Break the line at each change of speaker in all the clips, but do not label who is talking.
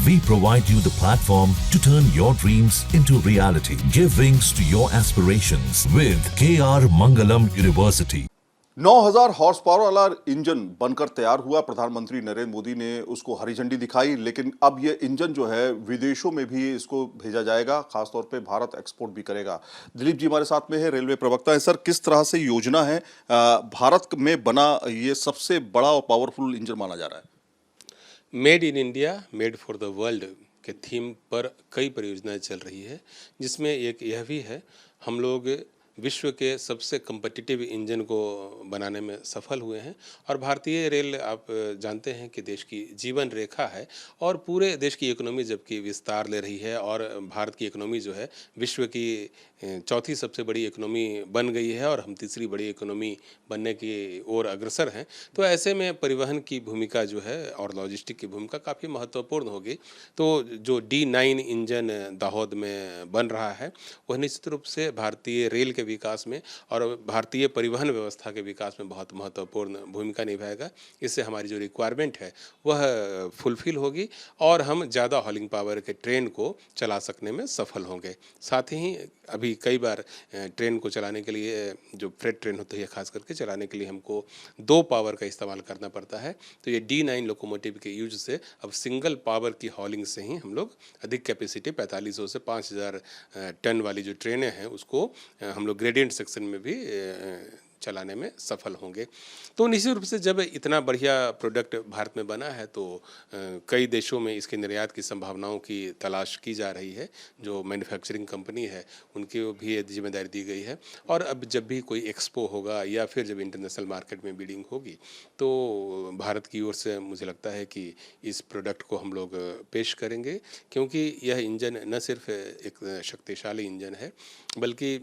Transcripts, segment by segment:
We provide you the platform to turn your dreams into reality. Give wings to your aspirations with KR Mangalam University.
9000 horse power वाला engine बनकर तैयार हुआ। प्रधानमंत्री नरेंद्र मोदी ने उसको हरी झंडी दिखाई, लेकिन अब ये इंजन जो है विदेशों में भी इसको भेजा जाएगा, खासतौर पे भारत एक्सपोर्ट भी करेगा। दिलीप जी हमारे साथ में है, रेलवे प्रवक्ता है। सर, किस तरह से योजना है? भारत में बना ये सबसे बड़ा और पावरफुल इंजन माना जा रहा है।
Made in India, made for the world के थीम पर कई परियोजनाएं चल रही है, जिसमें एक यह भी है, हम लोग विश्व के सबसे कम्पिटिटिव इंजन को बनाने में सफल हुए हैं। और भारतीय रेल, आप जानते हैं कि देश की जीवन रेखा है और पूरे देश की इकोनॉमी जबकि विस्तार ले रही है और भारत की इकोनॉमी जो है विश्व की चौथी सबसे बड़ी इकोनॉमी बन गई है और हम तीसरी बड़ी इकोनॉमी बनने की ओर अग्रसर हैं। तो ऐसे में परिवहन की भूमिका जो है और लॉजिस्टिक की भूमिका काफ़ी महत्वपूर्ण होगी। तो जो D9 इंजन दाहोद में बन रहा है वह निश्चित रूप से भारतीय रेल के विकास में और भारतीय परिवहन व्यवस्था के विकास में बहुत महत्वपूर्ण भूमिका निभाएगा। इससे हमारी जो रिक्वायरमेंट है वह फुलफिल होगी और हम ज़्यादा हॉलिंग पावर के ट्रेन को चला सकने में सफल होंगे। साथ ही अभी कई बार ट्रेन को चलाने के लिए, जो फ्रेट ट्रेन होती है खास करके, चलाने के लिए हमको 2 पावर का इस्तेमाल करना पड़ता है। तो ये D9 लोकोमोटिव के यूज से अब सिंगल पावर की हॉलिंग से ही हम लोग अधिक कैपेसिटी 4500 से 5000 टन वाली जो ट्रेनें हैं उसको हम लोग ग्रेडियंट सेक्शन में भी चलाने में सफल होंगे। तो निश्चित रूप से जब इतना बढ़िया प्रोडक्ट भारत में बना है तो कई देशों में इसके निर्यात की संभावनाओं की तलाश की जा रही है। जो मैन्युफैक्चरिंग कंपनी है उनकी भी ये जिम्मेदारी दी गई है। और अब जब भी कोई एक्सपो होगा या फिर जब इंटरनेशनल मार्केट में बिडिंग होगी तो भारत की ओर से मुझे लगता है कि इस प्रोडक्ट को हम लोग पेश करेंगे, क्योंकि यह इंजन न सिर्फ एक शक्तिशाली इंजन है बल्कि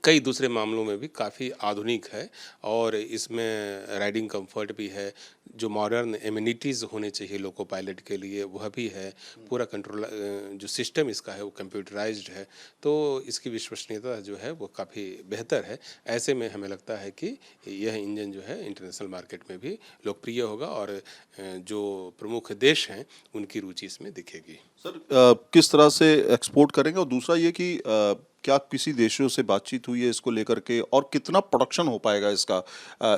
कई दूसरे मामलों में भी काफ़ी आधुनिक है और इसमें राइडिंग कंफर्ट भी है। जो मॉडर्न एमिनिटीज़ होने चाहिए लोको पायलट के लिए वह भी है। पूरा कंट्रोल जो सिस्टम इसका है वो कंप्यूटराइज्ड है। तो इसकी विश्वसनीयता जो है वो काफ़ी बेहतर है। ऐसे में हमें लगता है कि यह इंजन जो है इंटरनेशनल मार्केट में भी लोकप्रिय होगा और जो प्रमुख देश हैं उनकी रुचि इसमें दिखेगी।
सर, किस तरह से एक्सपोर्ट करेंगे? और दूसरा ये कि क्या किसी देशों से बातचीत हुई है इसको लेकर के, और कितना प्रोडक्शन हो पाएगा इसका,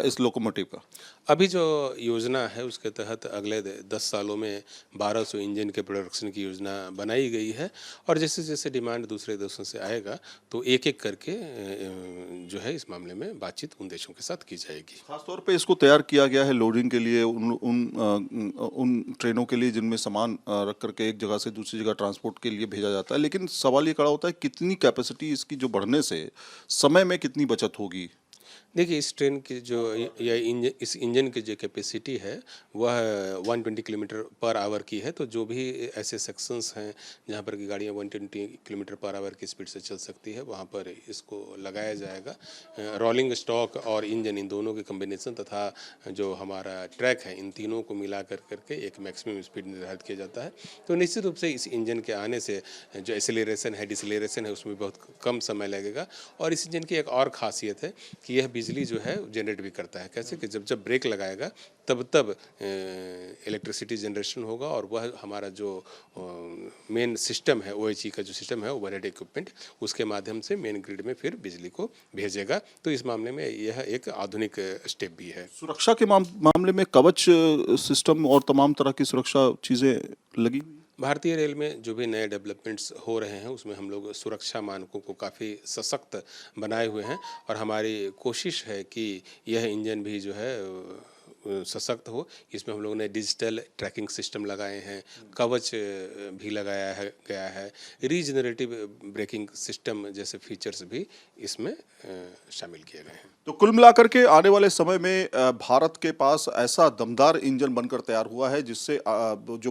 इस लोकोमोटिव का?
अभी जो योजना है उसके तहत अगले 10 सालों में 1200 इंजन के प्रोडक्शन की योजना बनाई गई है और जैसे जैसे डिमांड दूसरे देशों से आएगा तो एक एक करके जो है इस मामले में बातचीत उन देशों के साथ की जाएगी।
खासतौर पे इसको तैयार किया गया है लोडिंग के लिए, उन ट्रेनों के लिए जिनमें सामान रख करके एक जगह से दूसरी जगह ट्रांसपोर्ट के लिए भेजा जाता है। लेकिन सवाल ये खड़ा होता है कितनी कैपेसिटी इसकी जो बढ़ने से समय में कितनी बचत होगी?
देखिए, इस ट्रेन की जो इस इंजन की जो कैपेसिटी है वह 120 किलोमीटर पर आवर की है। तो जो भी ऐसे सेक्शंस हैं जहाँ पर की गाड़ियाँ 120 किलोमीटर पर आवर की स्पीड से चल सकती है वहाँ पर इसको लगाया जाएगा। रोलिंग स्टॉक और इंजन, इन दोनों के कम्बिनेशन तथा जो हमारा ट्रैक है, इन तीनों को मिला करके एक मैक्सिमम स्पीड निर्धारित किया जाता है। तो निश्चित रूप से इस इंजन के आने से जो एक्सेलरेशन है, डिसलेरेशन है, उसमें बहुत कम समय लगेगा। और इस इंजन की एक और खासियत है कि यह बिजली जो है जनरेट भी करता है। कैसे कि जब जब ब्रेक लगाएगा तब इलेक्ट्रिसिटी जनरेशन होगा और वह हमारा जो मेन सिस्टम है, OHE का जो सिस्टम है, ओवरहेड इक्विपमेंट, उसके माध्यम से मेन ग्रिड में फिर बिजली को भेजेगा। तो इस मामले में यह एक आधुनिक स्टेप भी है।
सुरक्षा के मामले में कवच सिस्टम और तमाम तरह की सुरक्षा चीज़ें लगी।
भारतीय रेल में जो भी नए डेवलपमेंट्स हो रहे हैं उसमें हम लोग सुरक्षा मानकों को काफ़ी सशक्त बनाए हुए हैं और हमारी कोशिश है कि यह इंजन भी जो है सशक्त हो। इसमें हम लोगों ने डिजिटल ट्रैकिंग सिस्टम लगाए हैं, कवच भी गया है, रीजनरेटिव ब्रेकिंग सिस्टम जैसे फीचर्स भी इसमें शामिल किए गए हैं।
तो कुल मिलाकर के आने वाले समय में भारत के पास ऐसा दमदार इंजन बनकर तैयार हुआ है जिससे जो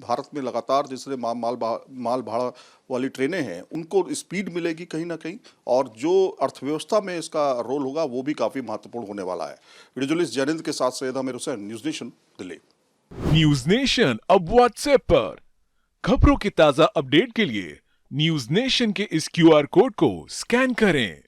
भारत में लगातार जिससे माल भाड़ा वाली ट्रेनें हैं उनको स्पीड मिलेगी कहीं ना कहीं, और जो अर्थव्यवस्था में इसका रोल होगा वो भी काफ़ी महत्वपूर्ण होने वाला है। वीडियो जर्नलिस्ट जैनिंद के साथ Syed Aamir Hussain, news nation, Delhi.
News nation अब व्हाट्सएप पर खबरों की ताज़ा अपडेट के लिए न्यूज़ नेशन के इस QR कोड को स्कैन करें।